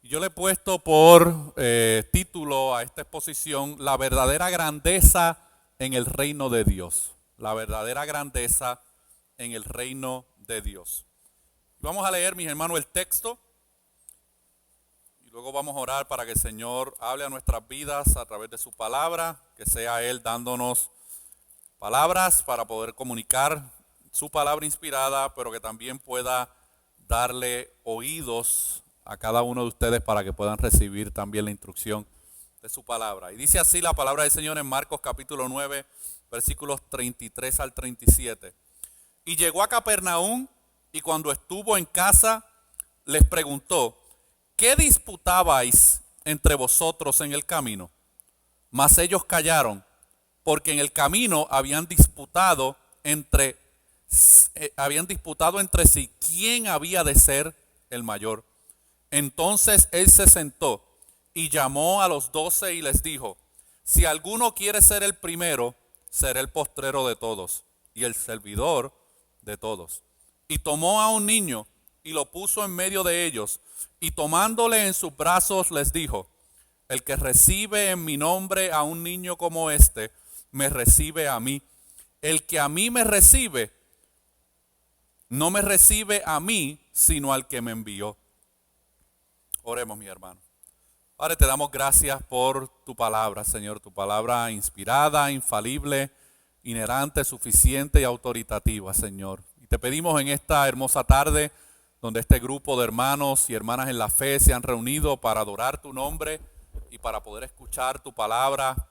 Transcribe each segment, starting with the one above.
Yo le he puesto por título a esta exposición La verdadera grandeza en el reino de Dios. La verdadera grandeza en el reino de Dios. Vamos a leer, mis hermanos, el texto y luego vamos a orar para que el Señor hable a nuestras vidas a través de su palabra, que sea Él dándonos palabras para poder comunicar su palabra inspirada, pero que también pueda darle oídos a cada uno de ustedes para que puedan recibir también la instrucción de su palabra. Y dice así la palabra del Señor en Marcos capítulo 9, versículos 33 al 37. Y llegó a Capernaum y cuando estuvo en casa les preguntó, ¿qué disputabais entre vosotros en el camino? Mas ellos callaron, porque en el camino habían disputado entre sí quién había de ser el mayor. Entonces él se sentó y llamó a los 12 y les dijo, si alguno quiere ser el primero, será el postrero de todos y el servidor de todos. Y tomó a un niño y lo puso en medio de ellos, y tomándole en sus brazos les dijo, el que recibe en mi nombre a un niño como este, me recibe a mí. El que a mí me recibe, no me recibe a mí, sino al que me envió. Oremos, mi hermano. Padre, te damos gracias por tu palabra, Señor, tu palabra inspirada, infalible, inerrante, suficiente y autoritativa, Señor. Y te pedimos en esta hermosa tarde, donde este grupo de hermanos y hermanas en la fe se han reunido para adorar tu nombre y para poder escuchar tu palabra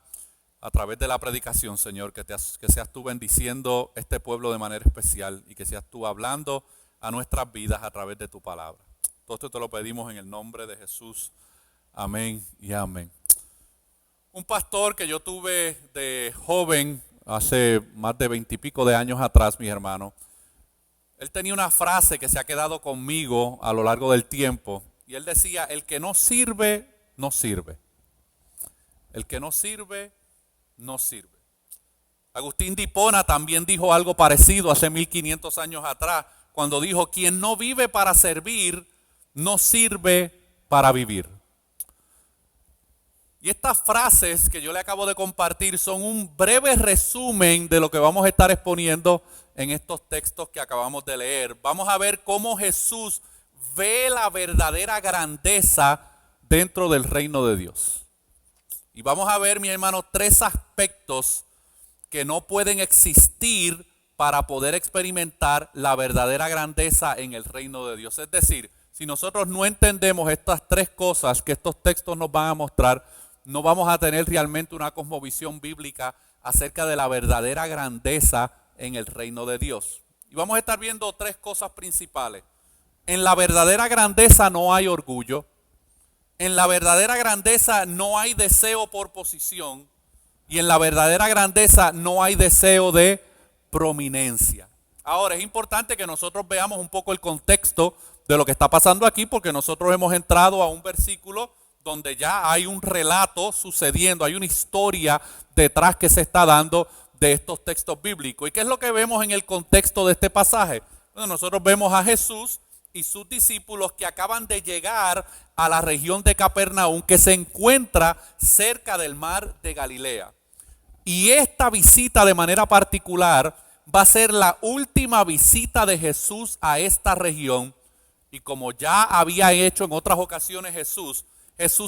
a través de la predicación, Señor, que seas tú bendiciendo este pueblo de manera especial y que seas tú hablando a nuestras vidas a través de tu palabra. Todo esto te lo pedimos en el nombre de Jesús. Amén y amén. Un pastor que yo tuve de joven, hace más de 20 y pico de años atrás, mis hermanos, él tenía una frase que se ha quedado conmigo a lo largo del tiempo, y él decía, el que no sirve, no sirve. El que no sirve, no sirve. Agustín de Hipona también dijo algo parecido hace 1500 años atrás, cuando dijo, quien no vive para servir, no sirve para vivir. Y estas frases que yo le acabo de compartir son un breve resumen de lo que vamos a estar exponiendo en estos textos que acabamos de leer. Vamos a ver cómo Jesús ve la verdadera grandeza dentro del reino de Dios. Y vamos a ver, mi hermano, tres aspectos que no pueden existir para poder experimentar la verdadera grandeza en el reino de Dios. Es decir, si nosotros no entendemos estas tres cosas que estos textos nos van a mostrar, no vamos a tener realmente una cosmovisión bíblica acerca de la verdadera grandeza en el reino de Dios. Y vamos a estar viendo tres cosas principales. En la verdadera grandeza no hay orgullo. En la verdadera grandeza no hay deseo por posición. Y en la verdadera grandeza no hay deseo de prominencia. Ahora, es importante que nosotros veamos un poco el contexto de lo que está pasando aquí, porque nosotros hemos entrado a un versículo donde ya hay un relato sucediendo, hay una historia detrás que se está dando de estos textos bíblicos. ¿Y qué es lo que vemos en el contexto de este pasaje? Bueno, nosotros vemos a Jesús y sus discípulos que acaban de llegar a la región de Capernaum, que se encuentra cerca del mar de Galilea. Y esta visita de manera particular va a ser la última visita de Jesús a esta región. Y como ya había hecho en otras ocasiones Jesús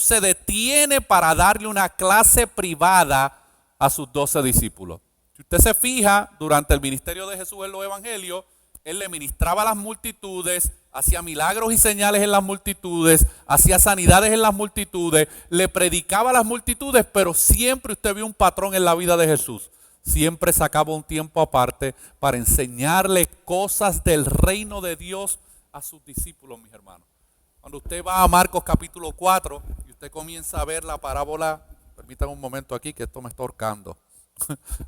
se detiene para darle una clase privada a sus 12 discípulos. Si usted se fija, durante el ministerio de Jesús en los evangelios, él le ministraba a las multitudes, hacía milagros y señales en las multitudes, hacía sanidades en las multitudes, le predicaba a las multitudes, pero siempre usted vio un patrón en la vida de Jesús. Siempre sacaba un tiempo aparte para enseñarle cosas del reino de Dios a sus discípulos, mis hermanos. Cuando usted va a Marcos capítulo 4 y usted comienza a ver la parábola, permítame un momento aquí que esto me está ahorcando.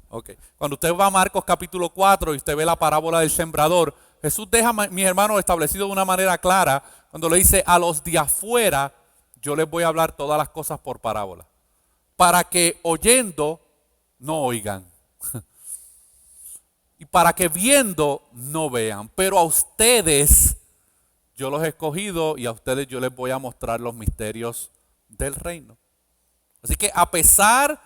Okay. Cuando usted va a Marcos capítulo 4 y usted ve la parábola del sembrador, Jesús deja, mis hermanos, establecido de una manera clara, cuando le dice a los de afuera, yo les voy a hablar todas las cosas por parábola, para que oyendo no oigan, y para que viendo no vean, pero a ustedes yo los he escogido y a ustedes yo les voy a mostrar los misterios del reino. Así que a pesar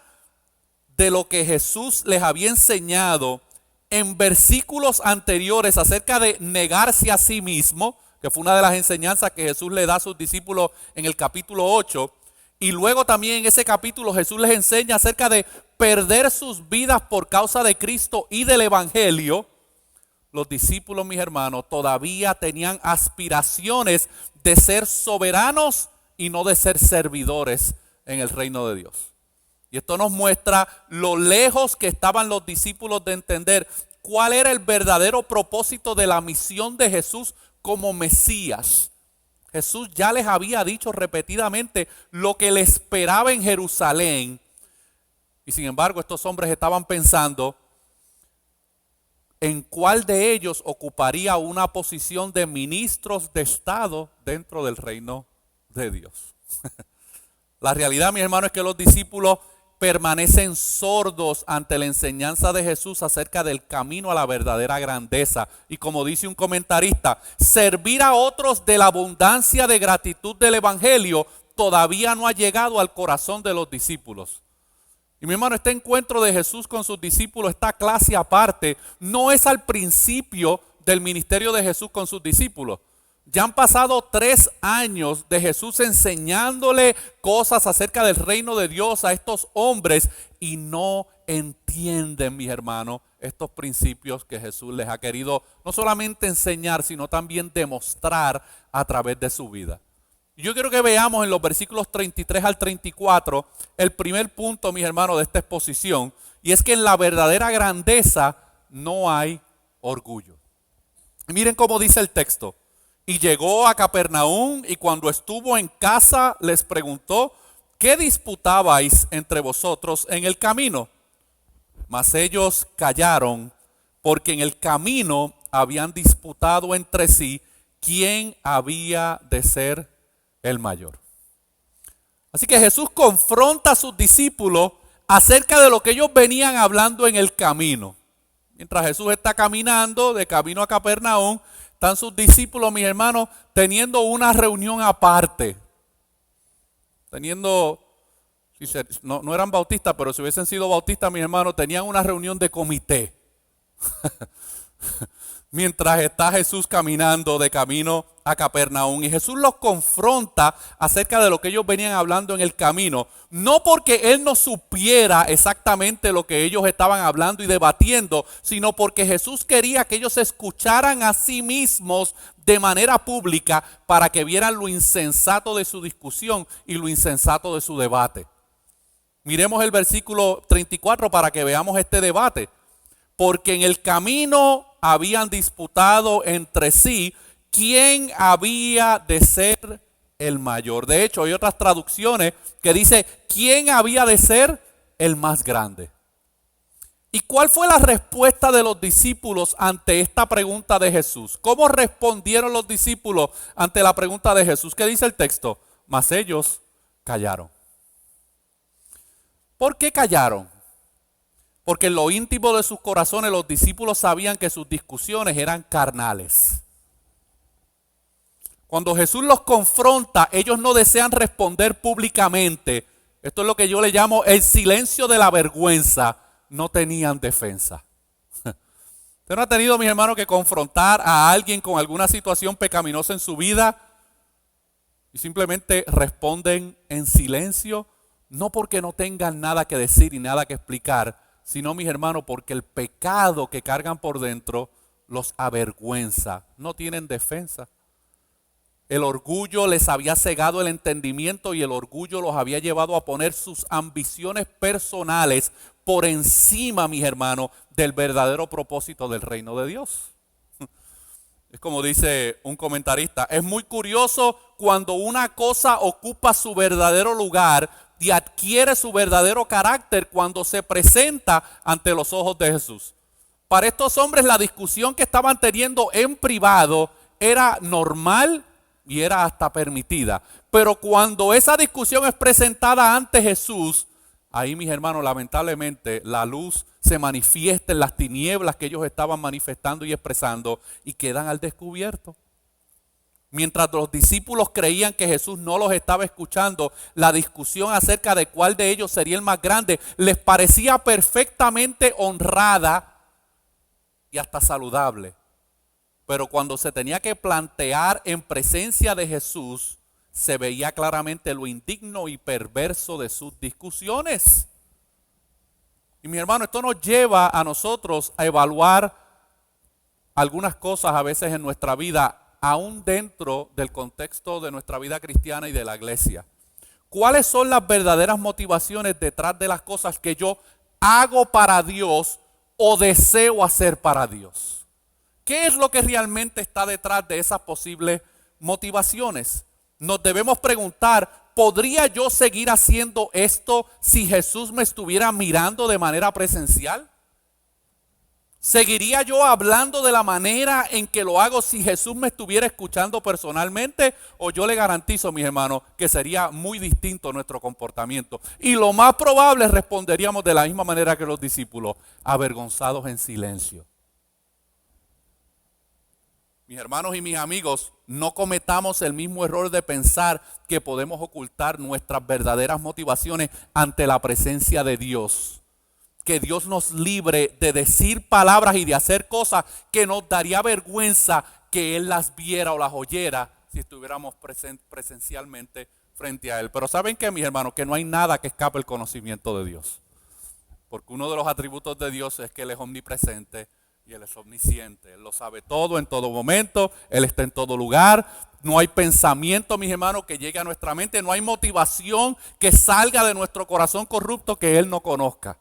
de lo que Jesús les había enseñado en versículos anteriores acerca de negarse a sí mismo, que fue una de las enseñanzas que Jesús le da a sus discípulos en el capítulo 8, y luego también en ese capítulo Jesús les enseña acerca de perder sus vidas por causa de Cristo y del Evangelio. Los discípulos, mis hermanos, todavía tenían aspiraciones de ser soberanos y no de ser servidores en el reino de Dios. Y esto nos muestra lo lejos que estaban los discípulos de entender cuál era el verdadero propósito de la misión de Jesús como Mesías. Jesús ya les había dicho repetidamente lo que le esperaba en Jerusalén. Y sin embargo, estos hombres estaban pensando en cuál de ellos ocuparía una posición de ministros de Estado dentro del reino de Dios. La realidad, mis hermanos, es que los discípulos permanecen sordos ante la enseñanza de Jesús acerca del camino a la verdadera grandeza. Y como dice un comentarista, servir a otros de la abundancia de gratitud del Evangelio todavía no ha llegado al corazón de los discípulos. Y mi hermano, este encuentro de Jesús con sus discípulos, esta clase aparte, no es al principio del ministerio de Jesús con sus discípulos. Ya han pasado 3 años de Jesús enseñándole cosas acerca del reino de Dios a estos hombres y no entienden, mis hermanos, estos principios que Jesús les ha querido no solamente enseñar, sino también demostrar a través de su vida. Yo quiero que veamos en los versículos 33 al 34 el primer punto, mis hermanos, de esta exposición, y es que en la verdadera grandeza no hay orgullo. Y miren cómo dice el texto. Y llegó a Capernaum y cuando estuvo en casa les preguntó, ¿qué disputabais entre vosotros en el camino? Mas ellos callaron porque en el camino habían disputado entre sí quién había de ser el mayor. Así que Jesús confronta a sus discípulos acerca de lo que ellos venían hablando en el camino. Mientras Jesús está caminando de camino a Capernaum, están sus discípulos, mis hermanos, teniendo una reunión aparte. No eran bautistas, pero si hubiesen sido bautistas, mis hermanos, tenían una reunión de comité. Mientras está Jesús caminando de camino a Capernaum. Y Jesús los confronta acerca de lo que ellos venían hablando en el camino. No porque Él no supiera exactamente lo que ellos estaban hablando y debatiendo, sino porque Jesús quería que ellos escucharan a sí mismos de manera pública para que vieran lo insensato de su discusión y lo insensato de su debate. Miremos el versículo 34 para que veamos este debate. Porque en el camino habían disputado entre sí quién había de ser el mayor. De hecho, hay otras traducciones que dice quién había de ser el más grande. ¿Y cuál fue la respuesta de los discípulos ante esta pregunta de Jesús? ¿Cómo respondieron los discípulos ante la pregunta de Jesús? ¿Qué dice el texto? Mas ellos callaron. ¿Por qué callaron? Porque en lo íntimo de sus corazones los discípulos sabían que sus discusiones eran carnales. Cuando Jesús los confronta, ellos no desean responder públicamente. Esto es lo que yo le llamo el silencio de la vergüenza. No tenían defensa. ¿Usted no ha tenido, mis hermanos, que confrontar a alguien con alguna situación pecaminosa en su vida y simplemente responden en silencio? No porque no tengan nada que decir y nada que explicar, sino, mis hermanos, porque el pecado que cargan por dentro los avergüenza. No tienen defensa. El orgullo les había cegado el entendimiento y el orgullo los había llevado a poner sus ambiciones personales por encima, mis hermanos, del verdadero propósito del reino de Dios. Es como dice un comentarista, es muy curioso cuando una cosa ocupa su verdadero lugar y adquiere su verdadero carácter cuando se presenta ante los ojos de Jesús. Para estos hombres la discusión que estaban teniendo en privado era normal y era hasta permitida. Pero cuando esa discusión es presentada ante Jesús, ahí, mis hermanos, lamentablemente la luz se manifiesta en las tinieblas que ellos estaban manifestando y expresando y quedan al descubierto. Mientras los discípulos creían que Jesús no los estaba escuchando, la discusión acerca de cuál de ellos sería el más grande les parecía perfectamente honrada y hasta saludable. Pero cuando se tenía que plantear en presencia de Jesús, se veía claramente lo indigno y perverso de sus discusiones. Y mi hermano, esto nos lleva a nosotros a evaluar algunas cosas a veces en nuestra vida, aún dentro del contexto de nuestra vida cristiana y de la iglesia. ¿Cuáles son las verdaderas motivaciones detrás de las cosas que yo hago para Dios o deseo hacer para Dios? ¿Qué es lo que realmente está detrás de esas posibles motivaciones? Nos debemos preguntar, ¿podría yo seguir haciendo esto si Jesús me estuviera mirando de manera presencial? ¿Seguiría yo hablando de la manera en que lo hago si Jesús me estuviera escuchando personalmente? O yo le garantizo, mis hermanos, que sería muy distinto nuestro comportamiento. Y lo más probable responderíamos de la misma manera que los discípulos, avergonzados en silencio. Mis hermanos y mis amigos, no cometamos el mismo error de pensar que podemos ocultar nuestras verdaderas motivaciones ante la presencia de Dios. Que Dios nos libre de decir palabras y de hacer cosas que nos daría vergüenza que Él las viera o las oyera si estuviéramos presencialmente frente a Él. Pero ¿saben qué, mis hermanos? Que no hay nada que escape el conocimiento de Dios. Porque uno de los atributos de Dios es que Él es omnipresente y Él es omnisciente. Él lo sabe todo en todo momento, Él está en todo lugar. No hay pensamiento, mis hermanos, que llegue a nuestra mente. No hay motivación que salga de nuestro corazón corrupto que Él no conozca.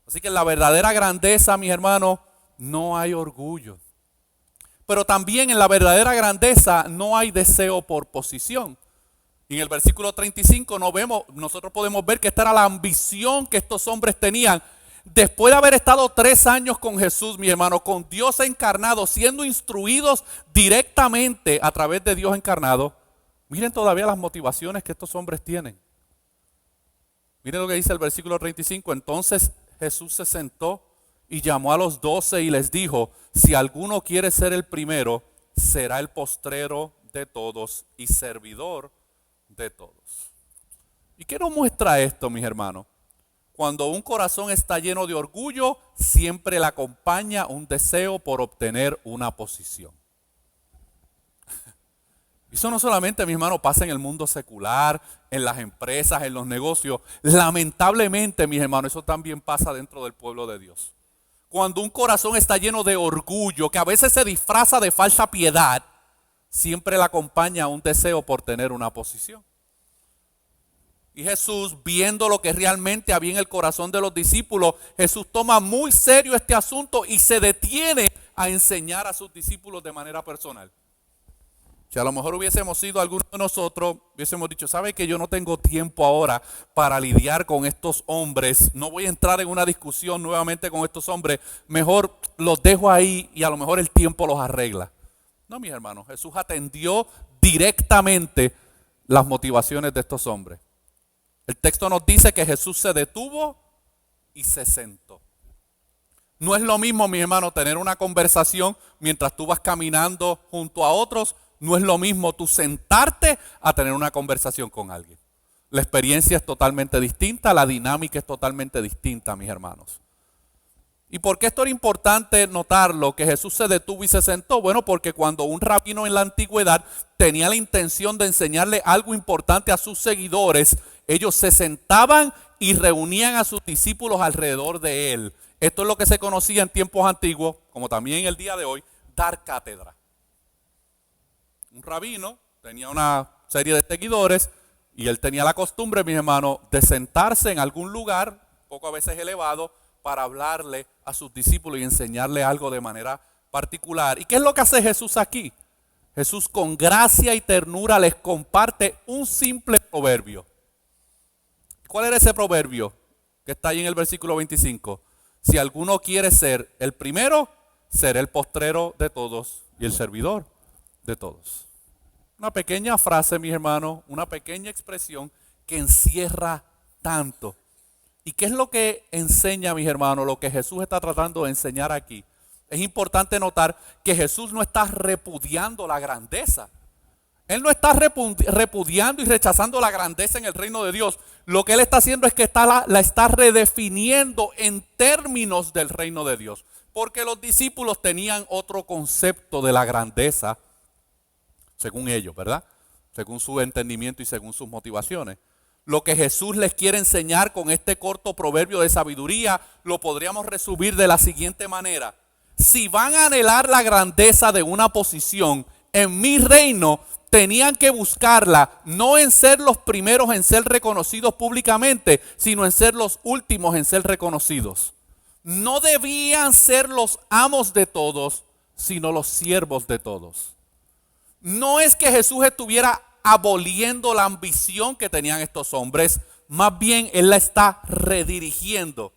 Así que en la verdadera grandeza, mis hermanos, no hay orgullo. Pero también en la verdadera grandeza no hay deseo por posición. Y en el versículo 35 nosotros podemos ver que esta era la ambición que estos hombres tenían. Después de haber estado 3 años con Jesús, mi hermano, con Dios encarnado, siendo instruidos directamente a través de Dios encarnado, miren todavía las motivaciones que estos hombres tienen. Miren lo que dice el versículo 35. Entonces Jesús se sentó y llamó a los 12 y les dijo, si alguno quiere ser el primero, será el postrero de todos y servidor de todos. ¿Y qué nos muestra esto, mis hermanos? Cuando un corazón está lleno de orgullo, siempre le acompaña un deseo por obtener una posición. Eso no solamente, mi hermano, pasa en el mundo secular, en las empresas, en los negocios. Lamentablemente, mis hermanos, eso también pasa dentro del pueblo de Dios. Cuando un corazón está lleno de orgullo, que a veces se disfraza de falsa piedad, siempre le acompaña un deseo por tener una posición. Y Jesús, viendo lo que realmente había en el corazón de los discípulos, Jesús toma muy serio este asunto y se detiene a enseñar a sus discípulos de manera personal. Si a lo mejor hubiésemos sido algunos de nosotros, hubiésemos dicho, ¿sabe que yo no tengo tiempo ahora para lidiar con estos hombres? No voy a entrar en una discusión nuevamente con estos hombres. Mejor los dejo ahí y a lo mejor el tiempo los arregla. No, mis hermanos, Jesús atendió directamente las motivaciones de estos hombres. El texto nos dice que Jesús se detuvo y se sentó. No es lo mismo, mis hermanos, tener una conversación mientras tú vas caminando junto a otros. No es lo mismo tú sentarte a tener una conversación con alguien. La experiencia es totalmente distinta, la dinámica es totalmente distinta, mis hermanos. ¿Y por qué esto era importante notarlo, que Jesús se detuvo y se sentó? Bueno, porque cuando un rabino en la antigüedad tenía la intención de enseñarle algo importante a sus seguidores, ellos se sentaban y reunían a sus discípulos alrededor de él. Esto es lo que se conocía en tiempos antiguos, como también en el día de hoy, dar cátedra. Un rabino tenía una serie de seguidores y él tenía la costumbre, mis hermanos, de sentarse en algún lugar, poco a veces elevado, para hablarle a sus discípulos y enseñarle algo de manera particular. ¿Y qué es lo que hace Jesús aquí? Jesús con gracia y ternura les comparte un simple proverbio. ¿Cuál era ese proverbio que está ahí en el versículo 25? Si alguno quiere ser el primero, será el postrero de todos y el servidor de todos. Una pequeña frase, mis hermanos, una pequeña expresión que encierra tanto. ¿Y qué es lo que enseña, mis hermanos? Lo que Jesús está tratando de enseñar aquí es importante notar que Jesús no está repudiando la grandeza. Él no está repudiando y rechazando la grandeza en el reino de Dios. Lo que él está haciendo es que la está redefiniendo en términos del reino de Dios. Porque los discípulos tenían otro concepto de la grandeza, según ellos, ¿verdad? Según su entendimiento y según sus motivaciones. Lo que Jesús les quiere enseñar con este corto proverbio de sabiduría, lo podríamos resumir de la siguiente manera. Si van a anhelar la grandeza de una posición en mi reino, tenían que buscarla no en ser los primeros en ser reconocidos públicamente, sino en ser los últimos en ser reconocidos. No debían ser los amos de todos, sino los siervos de todos. No es que Jesús estuviera aboliendo la ambición que tenían estos hombres, más bien Él la está redirigiendo.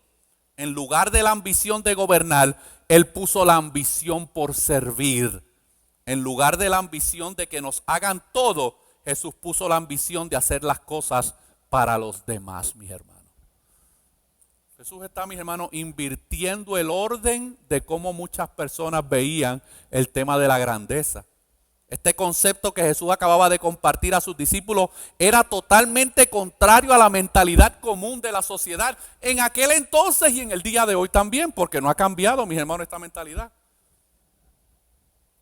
En lugar de la ambición de gobernar, Él puso la ambición por servir. En lugar de la ambición de que nos hagan todo, Jesús puso la ambición de hacer las cosas para los demás, mis hermanos. Jesús está, mis hermanos, invirtiendo el orden de cómo muchas personas veían el tema de la grandeza. Este concepto que Jesús acababa de compartir a sus discípulos era totalmente contrario a la mentalidad común de la sociedad en aquel entonces y en el día de hoy también, porque no ha cambiado, mis hermanos, esta mentalidad.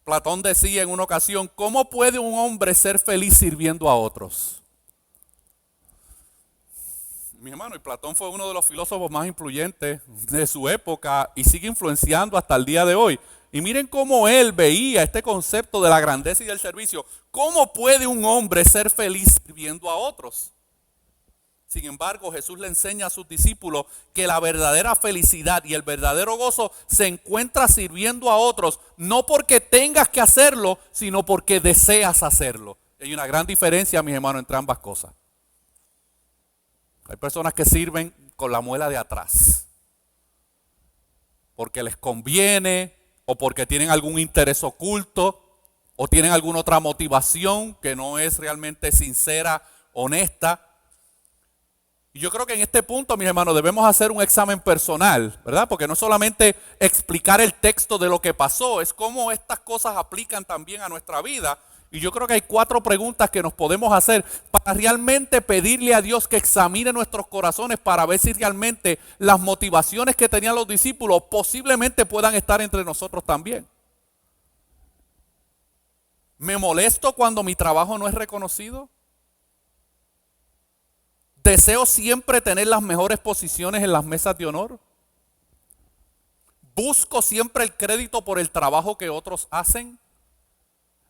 Platón decía en una ocasión, ¿cómo puede un hombre ser feliz sirviendo a otros? Mi hermano, y Platón fue uno de los filósofos más influyentes de su época y sigue influenciando hasta el día de hoy. Y miren cómo él veía este concepto de la grandeza y del servicio. ¿Cómo puede un hombre ser feliz sirviendo a otros? Sin embargo, Jesús le enseña a sus discípulos que la verdadera felicidad y el verdadero gozo se encuentra sirviendo a otros, no porque tengas que hacerlo, sino porque deseas hacerlo. Hay una gran diferencia, mis hermanos, entre ambas cosas. Hay personas que sirven con la muela de atrás, porque les conviene o porque tienen algún interés oculto o tienen alguna otra motivación que no es realmente sincera, honesta. Y yo creo que en este punto, mis hermanos, debemos hacer un examen personal, ¿verdad? Porque no solamente explicar el texto de lo que pasó, es cómo estas cosas aplican también a nuestra vida. Y yo creo que hay 4 preguntas que nos podemos hacer para realmente pedirle a Dios que examine nuestros corazones para ver si realmente las motivaciones que tenían los discípulos posiblemente puedan estar entre nosotros también. ¿Me molesto cuando mi trabajo no es reconocido? ¿Deseo siempre tener las mejores posiciones en las mesas de honor? ¿Busco siempre el crédito por el trabajo que otros hacen?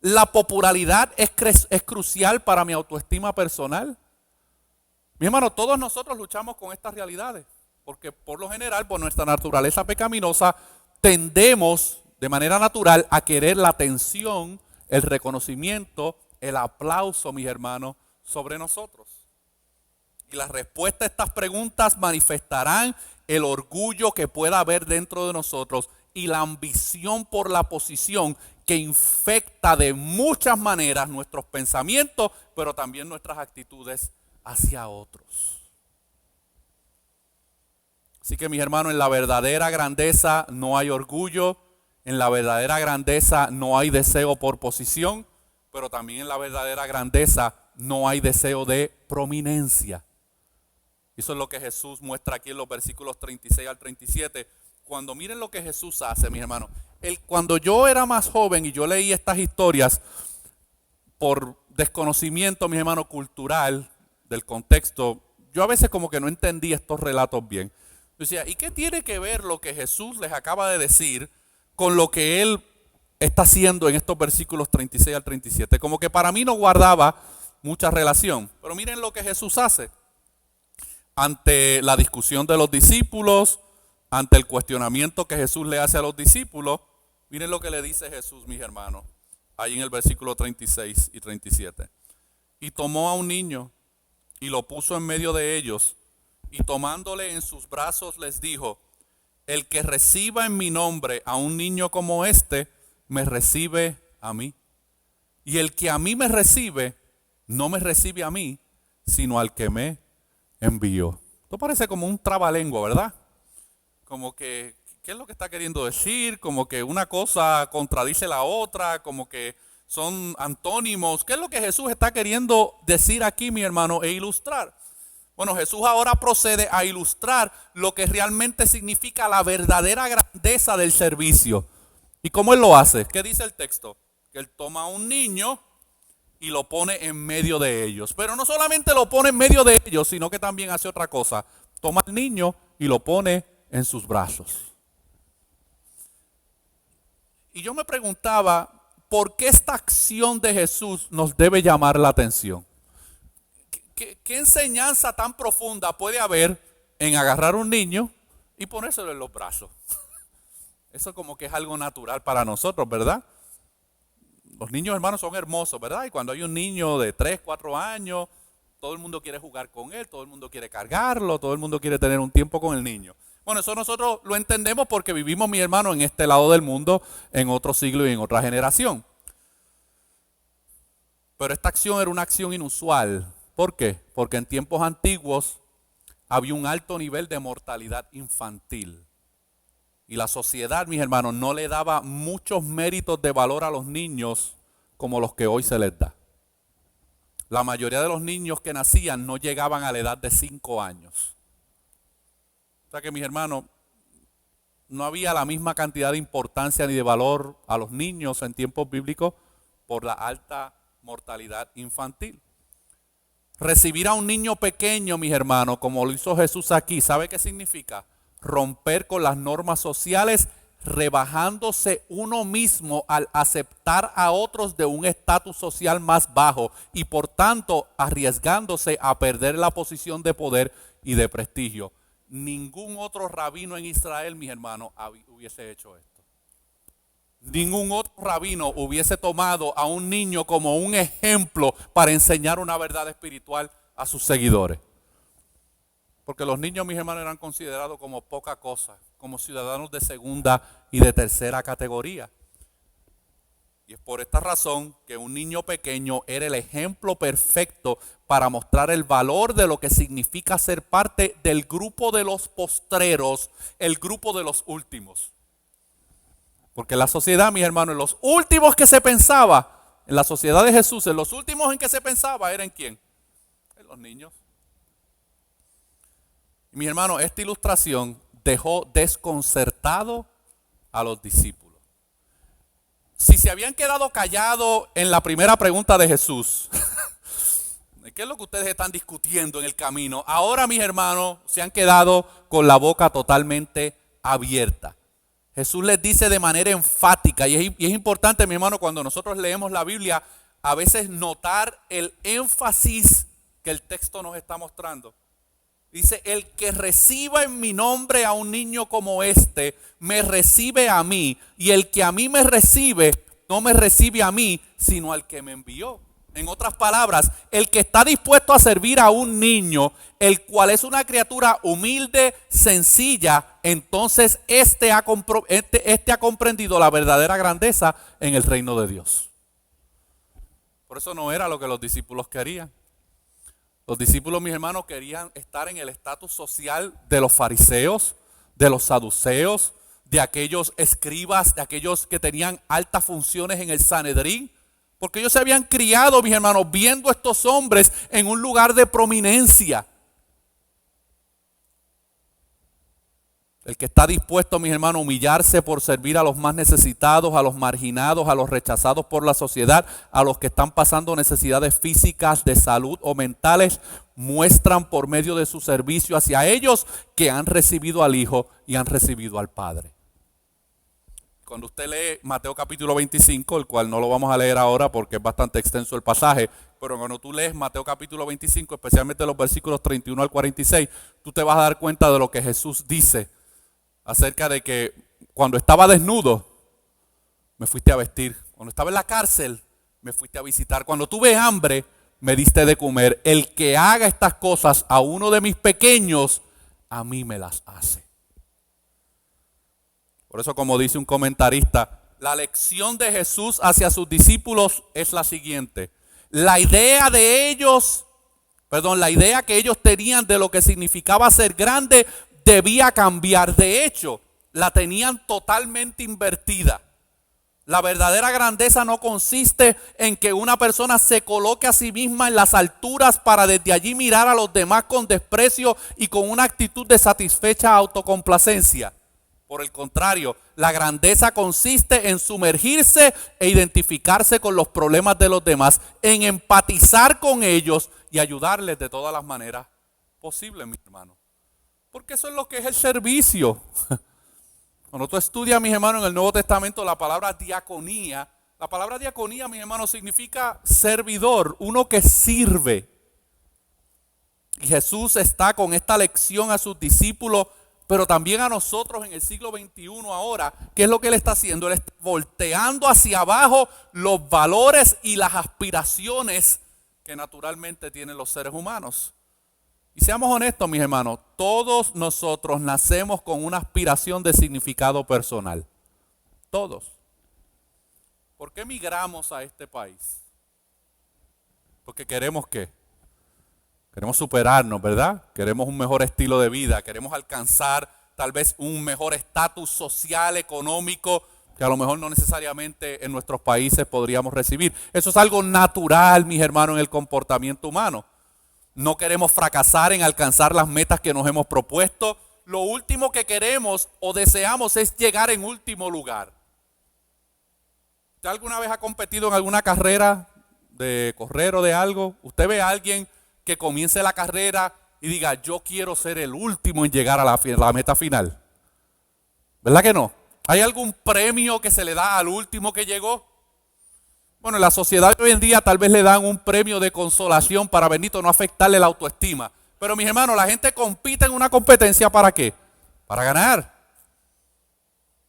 ¿La popularidad es crucial para mi autoestima personal? Mi hermano, todos nosotros luchamos con estas realidades, porque por lo general, por nuestra naturaleza pecaminosa, tendemos de manera natural a querer la atención, el reconocimiento, el aplauso, mis hermanos, sobre nosotros. Y la respuesta a estas preguntas manifestarán el orgullo que pueda haber dentro de nosotros y la ambición por la posición que infecta de muchas maneras nuestros pensamientos, pero también nuestras actitudes hacia otros. Así que, mis hermanos, en la verdadera grandeza no hay orgullo, en la verdadera grandeza no hay deseo por posición, pero también en la verdadera grandeza no hay deseo de prominencia. Eso es lo que Jesús muestra aquí en los versículos 36 al 37. Cuando miren lo que Jesús hace, mis hermanos. Cuando yo era más joven y yo leí estas historias por desconocimiento, mis hermanos, cultural del contexto, yo a veces como que no entendía estos relatos bien. Yo decía, ¿y qué tiene que ver lo que Jesús les acaba de decir con lo que Él está haciendo en estos versículos 36 al 37? Como que para mí no guardaba mucha relación. Pero miren lo que Jesús hace. Ante la discusión de los discípulos, ante el cuestionamiento que Jesús le hace a los discípulos, miren lo que le dice Jesús, mis hermanos, ahí en el versículo 36 y 37. Y tomó a un niño y lo puso en medio de ellos, y tomándole en sus brazos les dijo, el que reciba en mi nombre a un niño como este, me recibe a mí. Y el que a mí me recibe, no me recibe a mí, sino al que me envió. Esto parece como un trabalengua, ¿verdad? Como que ¿qué es lo que está queriendo decir? Como que una cosa contradice la otra, como que son antónimos. ¿Qué es lo que Jesús está queriendo decir aquí, mi hermano, e ilustrar? Bueno, Jesús ahora procede a ilustrar lo que realmente significa la verdadera grandeza del servicio. ¿Y cómo Él lo hace? ¿Qué dice el texto? Que Él toma a un niño y lo pone en medio de ellos. Pero no solamente lo pone en medio de ellos, sino que también hace otra cosa. Toma al niño y lo pone en sus brazos. Y yo me preguntaba, ¿por qué esta acción de Jesús nos debe llamar la atención? ¿Qué enseñanza tan profunda puede haber en agarrar un niño y ponérselo en los brazos? Eso como que es algo natural para nosotros, ¿verdad? Los niños, hermanos, son hermosos, ¿verdad? Y cuando hay un niño de 3, 4 años, todo el mundo quiere jugar con él, todo el mundo quiere cargarlo, todo el mundo quiere tener un tiempo con el niño. Bueno, eso nosotros lo entendemos porque vivimos, mi hermano, en este lado del mundo, en otro siglo y en otra generación. Pero esta acción era una acción inusual. ¿Por qué? Porque en tiempos antiguos había un alto nivel de mortalidad infantil. Y la sociedad, mis hermanos, no le daba muchos méritos de valor a los niños como los que hoy se les da. La mayoría de los niños que nacían no llegaban a la edad de 5 años. O sea que, mis hermanos, no había la misma cantidad de importancia ni de valor a los niños en tiempos bíblicos por la alta mortalidad infantil. Recibir a un niño pequeño, mis hermanos, como lo hizo Jesús aquí, ¿sabe qué significa? Romper con las normas sociales, rebajándose uno mismo al aceptar a otros de un estatus social más bajo y por tanto arriesgándose a perder la posición de poder y de prestigio. Ningún otro rabino en Israel, mis hermanos, hubiese hecho esto. Ningún otro rabino hubiese tomado a un niño como un ejemplo para enseñar una verdad espiritual a sus seguidores. Porque los niños, mis hermanos, eran considerados como poca cosa, como ciudadanos de segunda y de tercera categoría. Y es por esta razón que un niño pequeño era el ejemplo perfecto para mostrar el valor de lo que significa ser parte del grupo de los postreros, el grupo de los últimos. Porque en la sociedad, mis hermanos, en los últimos que se pensaba, en la sociedad de Jesús, en los últimos en que se pensaba, ¿era en quién? En los niños. Y mis hermanos, esta ilustración dejó desconcertado a los discípulos. Si se habían quedado callados en la primera pregunta de Jesús, ¿qué es lo que ustedes están discutiendo en el camino? Ahora, mis hermanos, se han quedado con la boca totalmente abierta. Jesús les dice de manera enfática, y es importante, mi hermano, cuando nosotros leemos la Biblia, a veces notar el énfasis que el texto nos está mostrando. Dice, el que reciba en mi nombre a un niño como este, me recibe a mí, y el que a mí me recibe, no me recibe a mí, sino al que me envió. En otras palabras, el que está dispuesto a servir a un niño, el cual es una criatura humilde, sencilla, entonces este ha comprendido la verdadera grandeza en el reino de Dios. Por eso no era lo que los discípulos querían. Los discípulos, mis hermanos, querían estar en el estatus social de los fariseos, de los saduceos, de aquellos escribas, de aquellos que tenían altas funciones en el Sanedrín. Porque ellos se habían criado, mis hermanos, viendo a estos hombres en un lugar de prominencia. El que está dispuesto, mis hermanos, a humillarse por servir a los más necesitados, a los marginados, a los rechazados por la sociedad, a los que están pasando necesidades físicas, de salud o mentales, muestran por medio de su servicio hacia ellos que han recibido al Hijo y han recibido al Padre. Cuando usted lee Mateo capítulo 25, el cual no lo vamos a leer ahora porque es bastante extenso el pasaje, pero cuando tú lees Mateo capítulo 25, especialmente los versículos 31 al 46, tú te vas a dar cuenta de lo que Jesús dice acerca de que cuando estaba desnudo, me fuiste a vestir. Cuando estaba en la cárcel, me fuiste a visitar. Cuando tuve hambre, me diste de comer. El que haga estas cosas a uno de mis pequeños, a mí me las hace. Por eso, como dice un comentarista, la lección de Jesús hacia sus discípulos es la siguiente. La idea que ellos tenían de lo que significaba ser grande debía cambiar. De hecho, la tenían totalmente invertida. La verdadera grandeza no consiste en que una persona se coloque a sí misma en las alturas para desde allí mirar a los demás con desprecio y con una actitud de satisfecha autocomplacencia. Por el contrario, la grandeza consiste en sumergirse e identificarse con los problemas de los demás, en empatizar con ellos y ayudarles de todas las maneras posibles, mis hermanos. Porque eso es lo que es el servicio. Cuando tú estudias, mis hermanos, en el Nuevo Testamento la palabra diaconía, mis hermanos, significa servidor, uno que sirve. Y Jesús está con esta lección a sus discípulos, pero también a nosotros en el siglo XXI ahora. ¿Qué es lo que Él está haciendo? Él está volteando hacia abajo los valores y las aspiraciones que naturalmente tienen los seres humanos. Y seamos honestos, mis hermanos, todos nosotros nacemos con una aspiración de significado personal. Todos. ¿Por qué migramos a este país? Porque queremos ¿qué? Queremos superarnos, ¿verdad? Queremos un mejor estilo de vida, queremos alcanzar tal vez un mejor estatus social, económico, que a lo mejor no necesariamente en nuestros países podríamos recibir. Eso es algo natural, mis hermanos, en el comportamiento humano. No queremos fracasar en alcanzar las metas que nos hemos propuesto. Lo último que queremos o deseamos es llegar en último lugar. ¿Usted alguna vez ha competido en alguna carrera de correr o de algo? ¿Usted ve a alguien que comience la carrera y diga, yo quiero ser el último en llegar a la meta final? ¿Verdad que no? ¿Hay algún premio que se le da al último que llegó? Bueno, en la sociedad de hoy en día tal vez le dan un premio de consolación para, bendito, no afectarle la autoestima. Pero mis hermanos, la gente compite en una competencia ¿para qué? Para ganar.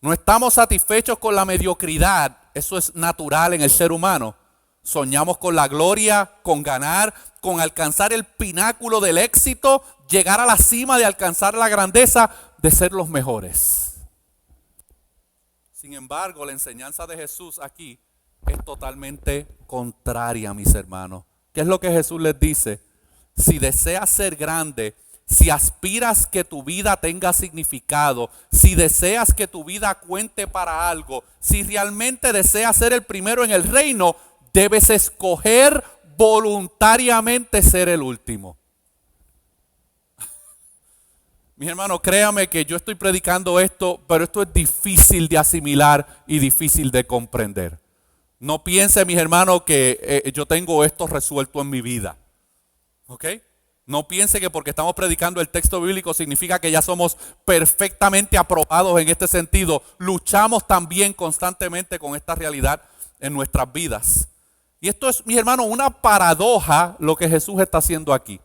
No estamos satisfechos con la mediocridad. Eso es natural en el ser humano. Soñamos con la gloria, con ganar, con alcanzar el pináculo del éxito, llegar a la cima de alcanzar la grandeza de ser los mejores. Sin embargo, la enseñanza de Jesús aquí es totalmente contraria, mis hermanos. ¿Qué es lo que Jesús les dice? Si deseas ser grande, si aspiras que tu vida tenga significado, si deseas que tu vida cuente para algo, si realmente deseas ser el primero en el reino, debes escoger voluntariamente ser el último. Mis hermanos, créanme que yo estoy predicando esto, pero esto es difícil de asimilar y difícil de comprender. No piense, mis hermanos, que yo tengo esto resuelto en mi vida. ¿Ok? No piense que porque estamos predicando el texto bíblico significa que ya somos perfectamente aprobados en este sentido. Luchamos también constantemente con esta realidad en nuestras vidas. Y esto es, mis hermanos, una paradoja lo que Jesús está haciendo aquí.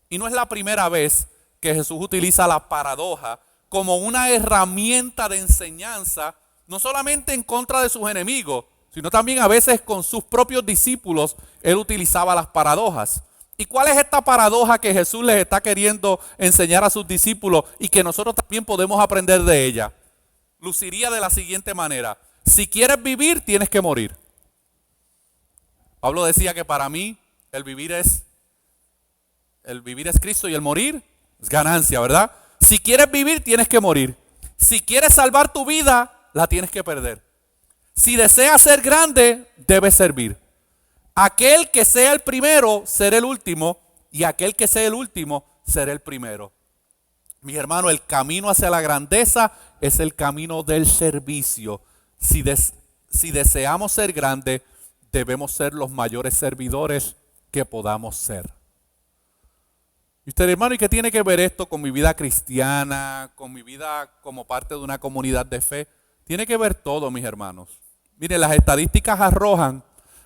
Y no es la primera vez que Jesús utiliza la paradoja como una herramienta de enseñanza, no solamente en contra de sus enemigos, sino también a veces con sus propios discípulos. Él utilizaba las paradojas. ¿Y cuál es esta paradoja que Jesús les está queriendo enseñar a sus discípulos y que nosotros también podemos aprender de ella? Luciría de la siguiente manera: si quieres vivir, tienes que morir. Pablo decía que para mí el vivir es Cristo y el morir es ganancia, ¿verdad? Si quieres vivir, tienes que morir. Si quieres salvar tu vida, la tienes que perder. Si deseas ser grande, debes servir. Aquel que sea el primero, será el último, y aquel que sea el último, será el primero. Mis hermanos, el camino hacia la grandeza es el camino del servicio. Si deseamos ser grandes, debemos ser los mayores servidores que podamos ser. Y usted, hermano, ¿y qué tiene que ver esto con mi vida cristiana, con mi vida como parte de una comunidad de fe? Tiene que ver todo, mis hermanos. Miren, las estadísticas arrojan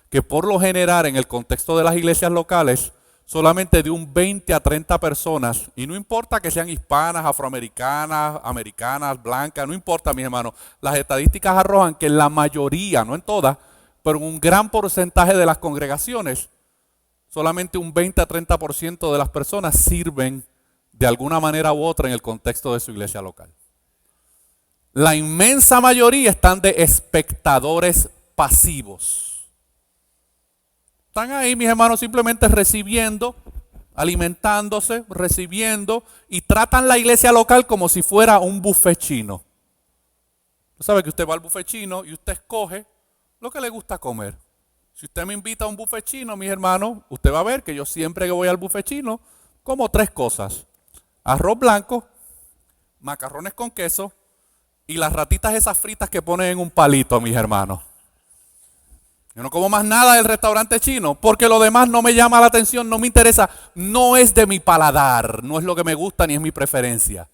que por lo general en el contexto de las iglesias locales, solamente de un 20 a 30 personas, y no importa que sean hispanas, afroamericanas, americanas, blancas, no importa, mis hermanos, las estadísticas arrojan que en la mayoría, no en todas, pero en un gran porcentaje de las congregaciones, solamente un 20 a 30% de las personas sirven de alguna manera u otra en el contexto de su iglesia local. La inmensa mayoría están de espectadores pasivos. Están ahí, mis hermanos, simplemente recibiendo, alimentándose, recibiendo, y tratan la iglesia local como si fuera un buffet chino. Usted sabe que usted va al buffet chino y usted escoge lo que le gusta comer. Si usted me invita a un buffet chino, mis hermanos, usted va a ver que yo siempre que voy al buffet chino como 3 cosas. Arroz blanco, macarrones con queso y las ratitas esas fritas que ponen en un palito, mis hermanos. Yo no como más nada del restaurante chino porque lo demás no me llama la atención, no me interesa, no es de mi paladar, no es lo que me gusta ni es mi preferencia.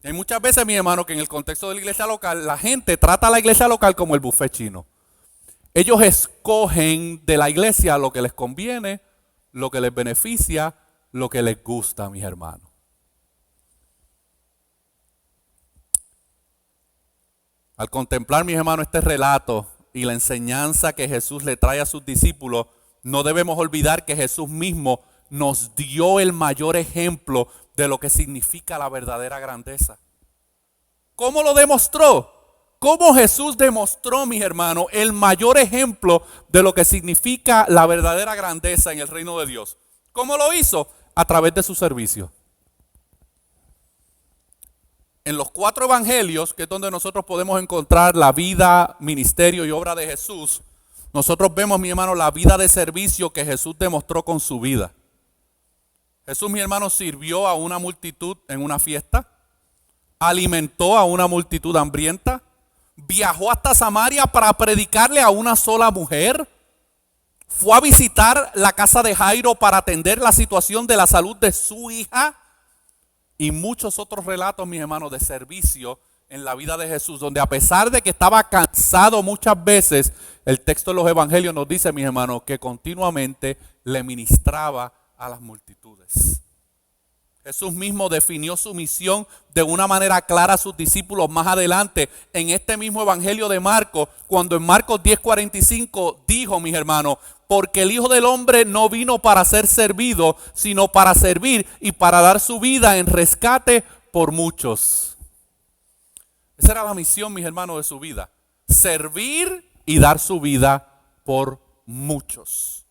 Y hay muchas veces, mi hermano, que en el contexto de la iglesia local, la gente trata a la iglesia local como el buffet chino. Ellos escogen de la iglesia lo que les conviene, lo que les beneficia, lo que les gusta, mis hermanos. Al contemplar, mis hermanos, este relato y la enseñanza que Jesús le trae a sus discípulos, no debemos olvidar que Jesús mismo nos dio el mayor ejemplo de lo que significa la verdadera grandeza. ¿Cómo lo demostró? ¿Cómo Jesús demostró, mis hermanos, el mayor ejemplo de lo que significa la verdadera grandeza en el reino de Dios? ¿Cómo lo hizo? A través de su servicio. En los 4 evangelios, que es donde nosotros podemos encontrar la vida, ministerio y obra de Jesús, nosotros vemos, mi hermano, la vida de servicio que Jesús demostró con su vida. Jesús, mi hermano, sirvió a una multitud en una fiesta, alimentó a una multitud hambrienta, viajó hasta Samaria para predicarle a una sola mujer, fue a visitar la casa de Jairo para atender la situación de la salud de su hija, y muchos otros relatos, mis hermanos, de servicio en la vida de Jesús, donde a pesar de que estaba cansado muchas veces, el texto de los evangelios nos dice, mis hermanos, que continuamente le ministraba a las multitudes. Jesús mismo definió su misión de una manera clara a sus discípulos más adelante en este mismo evangelio de Marcos, cuando en Marcos 10:45 dijo, mis hermanos, porque el Hijo del Hombre no vino para ser servido, sino para servir y para dar su vida en rescate por muchos. Esa era la misión, mis hermanos, de su vida. Servir y dar su vida por muchos.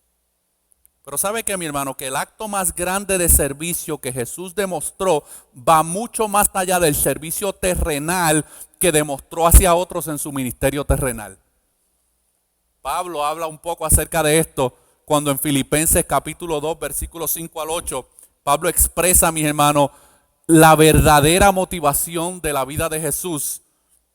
Pero ¿sabe qué, mi hermano? Que el acto más grande de servicio que Jesús demostró va mucho más allá del servicio terrenal que demostró hacia otros en su ministerio terrenal. Pablo habla un poco acerca de esto cuando en Filipenses capítulo 2, versículos 5 al 8, Pablo expresa, mis hermanos, la verdadera motivación de la vida de Jesús.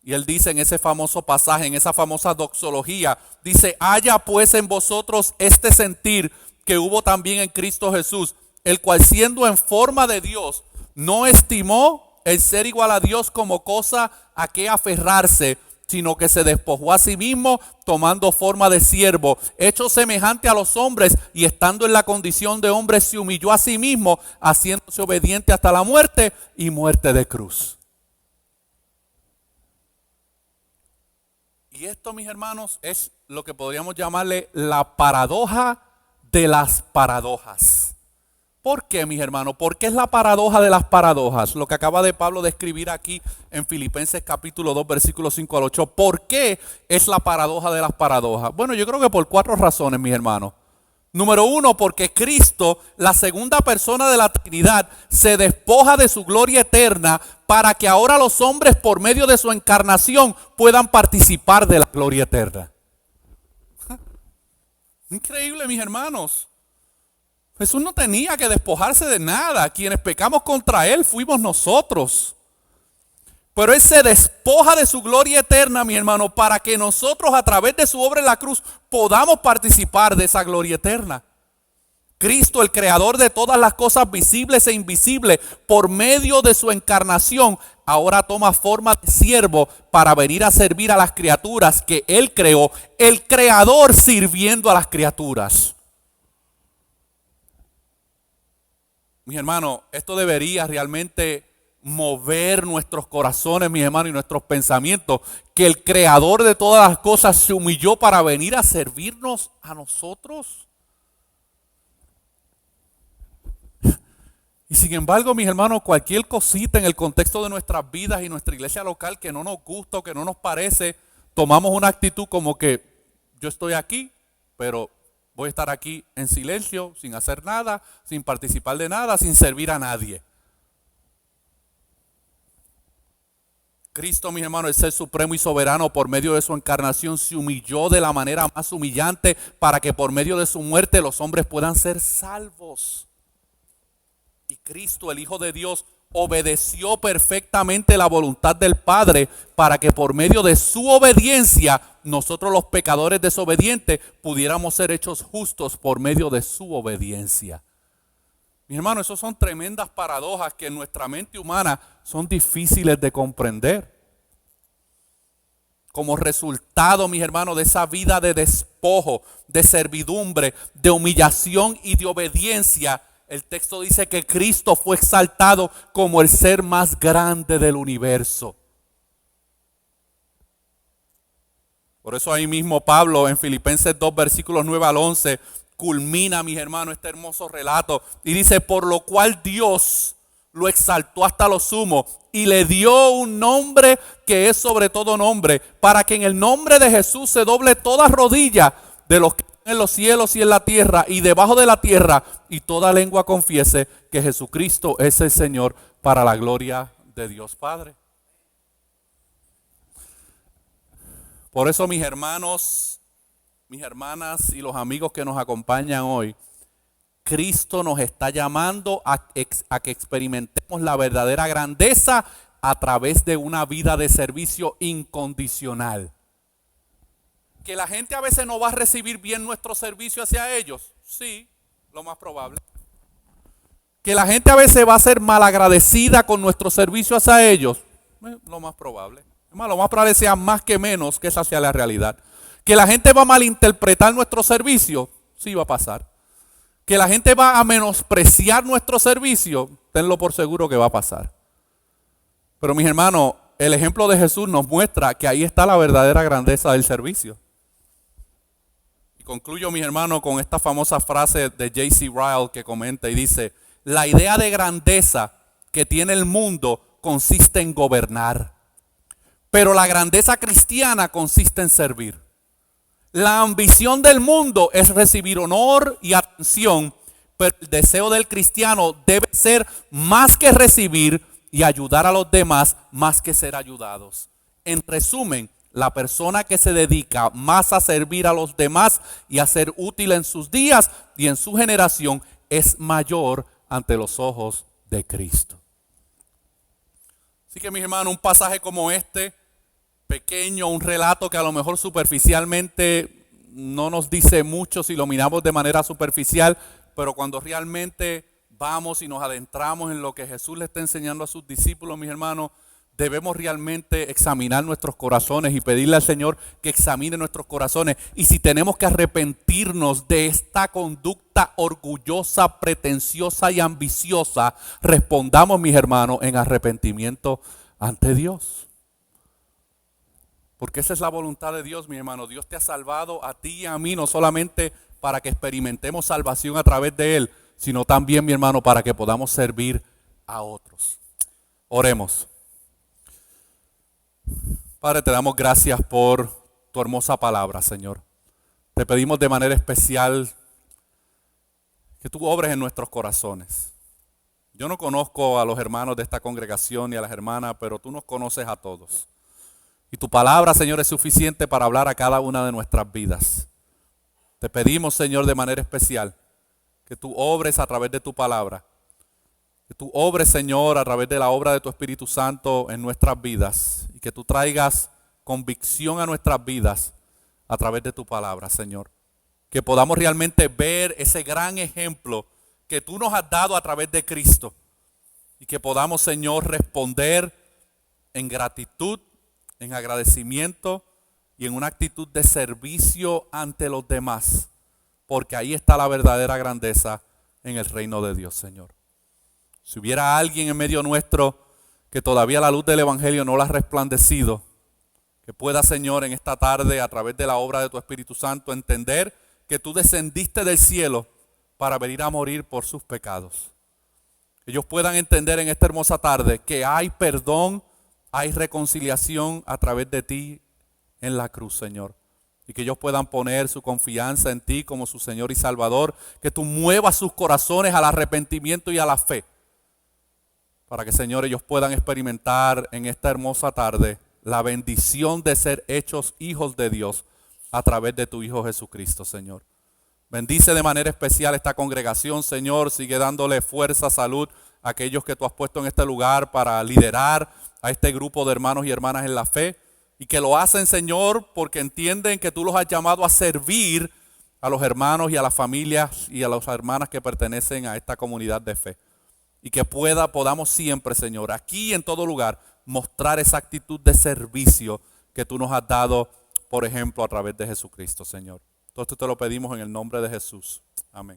Y él dice en ese famoso pasaje, en esa famosa doxología, dice, haya pues en vosotros este sentir que hubo también en Cristo Jesús, el cual siendo en forma de Dios, no estimó el ser igual a Dios como cosa a que aferrarse, sino que se despojó a sí mismo, tomando forma de siervo, hecho semejante a los hombres, y estando en la condición de hombre, se humilló a sí mismo, haciéndose obediente hasta la muerte y muerte de cruz. Y esto, mis hermanos, es lo que podríamos llamarle la paradoja de las paradojas. ¿Por qué, mis hermanos? ¿Por qué es la paradoja de las paradojas? Lo que acaba de Pablo de escribir aquí en Filipenses capítulo 2, versículos 5 al 8. ¿Por qué es la paradoja de las paradojas? Bueno, yo creo que por 4 razones, mis hermanos. Número 1, porque Cristo, la segunda persona de la Trinidad, se despoja de su gloria eterna para que ahora los hombres, por medio de su encarnación, puedan participar de la gloria eterna. Increíble, mis hermanos. Jesús no tenía que despojarse de nada. Quienes pecamos contra Él fuimos nosotros. Pero Él se despoja de su gloria eterna, mi hermano, para que nosotros a través de su obra en la cruz podamos participar de esa gloria eterna. Cristo, el creador de todas las cosas visibles e invisibles, por medio de su encarnación, ahora toma forma de siervo para venir a servir a las criaturas que Él creó. El creador sirviendo a las criaturas. Mis hermanos, esto debería realmente mover nuestros corazones, mis hermanos, y nuestros pensamientos, que el creador de todas las cosas se humilló para venir a servirnos a nosotros. Y sin embargo, mis hermanos, cualquier cosita en el contexto de nuestras vidas y nuestra iglesia local que no nos gusta o que no nos parece, tomamos una actitud como que yo estoy aquí, pero voy a estar aquí en silencio, sin hacer nada, sin participar de nada, sin servir a nadie. Cristo, mis hermanos, el ser supremo y soberano, por medio de su encarnación, se humilló de la manera más humillante para que por medio de su muerte los hombres puedan ser salvos. Y Cristo, el Hijo de Dios, obedeció perfectamente la voluntad del Padre para que por medio de su obediencia, nosotros los pecadores desobedientes pudiéramos ser hechos justos por medio de su obediencia. Mis hermanos, esas son tremendas paradojas que en nuestra mente humana son difíciles de comprender. Como resultado, mis hermanos, de esa vida de despojo, de servidumbre, de humillación y de obediencia, el texto dice que Cristo fue exaltado como el ser más grande del universo. Por eso ahí mismo Pablo en Filipenses 2, versículos 9 al 11, culmina, mis hermanos, este hermoso relato y dice: por lo cual Dios lo exaltó hasta lo sumo y le dio un nombre que es sobre todo nombre, para que en el nombre de Jesús se doble toda rodilla de los que están en los cielos y en la tierra y debajo de la tierra, y toda lengua confiese que Jesucristo es el Señor, para la gloria de Dios Padre. Por eso, mis hermanos, mis hermanas y los amigos que nos acompañan hoy, Cristo nos está llamando a que experimentemos la verdadera grandeza a través de una vida de servicio incondicional. Que la gente a veces no va a recibir bien nuestro servicio hacia ellos, sí, lo más probable. Que la gente a veces va a ser malagradecida con nuestro servicio hacia ellos, lo más probable. Es más, lo más probable sea más que menos que esa sea la realidad. Que la gente va a malinterpretar nuestro servicio, sí va a pasar. Que la gente va a menospreciar nuestro servicio, tenlo por seguro que va a pasar. Pero mis hermanos, el ejemplo de Jesús nos muestra que ahí está la verdadera grandeza del servicio. Y concluyo, mis hermanos, con esta famosa frase de J.C. Ryle que comenta y dice: la idea de grandeza que tiene el mundo consiste en gobernar, pero la grandeza cristiana consiste en servir. La ambición del mundo es recibir honor y atención, pero el deseo del cristiano debe ser más que recibir y ayudar a los demás más que ser ayudados. En resumen, la persona que se dedica más a servir a los demás y a ser útil en sus días y en su generación es mayor ante los ojos de Cristo. Así que, mis hermanos, un pasaje como este, pequeño, un relato que a lo mejor superficialmente no nos dice mucho si lo miramos de manera superficial, pero cuando realmente vamos y nos adentramos en lo que Jesús le está enseñando a sus discípulos, mis hermanos, debemos realmente examinar nuestros corazones y pedirle al Señor que examine nuestros corazones. Y si tenemos que arrepentirnos de esta conducta orgullosa, pretenciosa y ambiciosa, respondamos, mis hermanos, en arrepentimiento ante Dios. Porque esa es la voluntad de Dios, mi hermano. Dios te ha salvado a ti y a mí, no solamente para que experimentemos salvación a través de Él, sino también, mi hermano, para que podamos servir a otros. Oremos. Padre, te damos gracias por tu hermosa palabra, Señor. Te pedimos de manera especial que tú obres en nuestros corazones. Yo no conozco a los hermanos de esta congregación ni a las hermanas, pero tú nos conoces a todos. Y tu palabra, Señor, es suficiente para hablar a cada una de nuestras vidas. Te pedimos, Señor, de manera especial, que tú obres a través de tu palabra. Que tú obres, Señor, a través de la obra de tu Espíritu Santo en nuestras vidas. Y que tú traigas convicción a nuestras vidas a través de tu palabra, Señor. Que podamos realmente ver ese gran ejemplo que tú nos has dado a través de Cristo. Y que podamos, Señor, responder en gratitud, en agradecimiento y en una actitud de servicio ante los demás, porque ahí está la verdadera grandeza en el reino de Dios, Señor. Si hubiera alguien en medio nuestro que todavía la luz del Evangelio no la ha resplandecido, que pueda, Señor, en esta tarde, a través de la obra de tu Espíritu Santo, entender que tú descendiste del cielo para venir a morir por sus pecados. Que ellos puedan entender en esta hermosa tarde que hay perdón, hay reconciliación a través de ti en la cruz, Señor. Y que ellos puedan poner su confianza en ti como su Señor y Salvador. Que tú muevas sus corazones al arrepentimiento y a la fe. para que, Señor, ellos puedan experimentar en esta hermosa tarde la bendición de ser hechos hijos de Dios a través de tu Hijo Jesucristo, Señor. Bendice de manera especial esta congregación, Señor. Sigue dándole fuerza, salud a aquellos que tú has puesto en este lugar para liderar a este grupo de hermanos y hermanas en la fe. Y que lo hacen, Señor, porque entienden que tú los has llamado a servir a los hermanos y a las familias y a las hermanas que pertenecen a esta comunidad de fe. Y que podamos siempre, Señor, aquí y en todo lugar, mostrar esa actitud de servicio que tú nos has dado, por ejemplo, a través de Jesucristo, Señor. Todo esto te lo pedimos en el nombre de Jesús. Amén.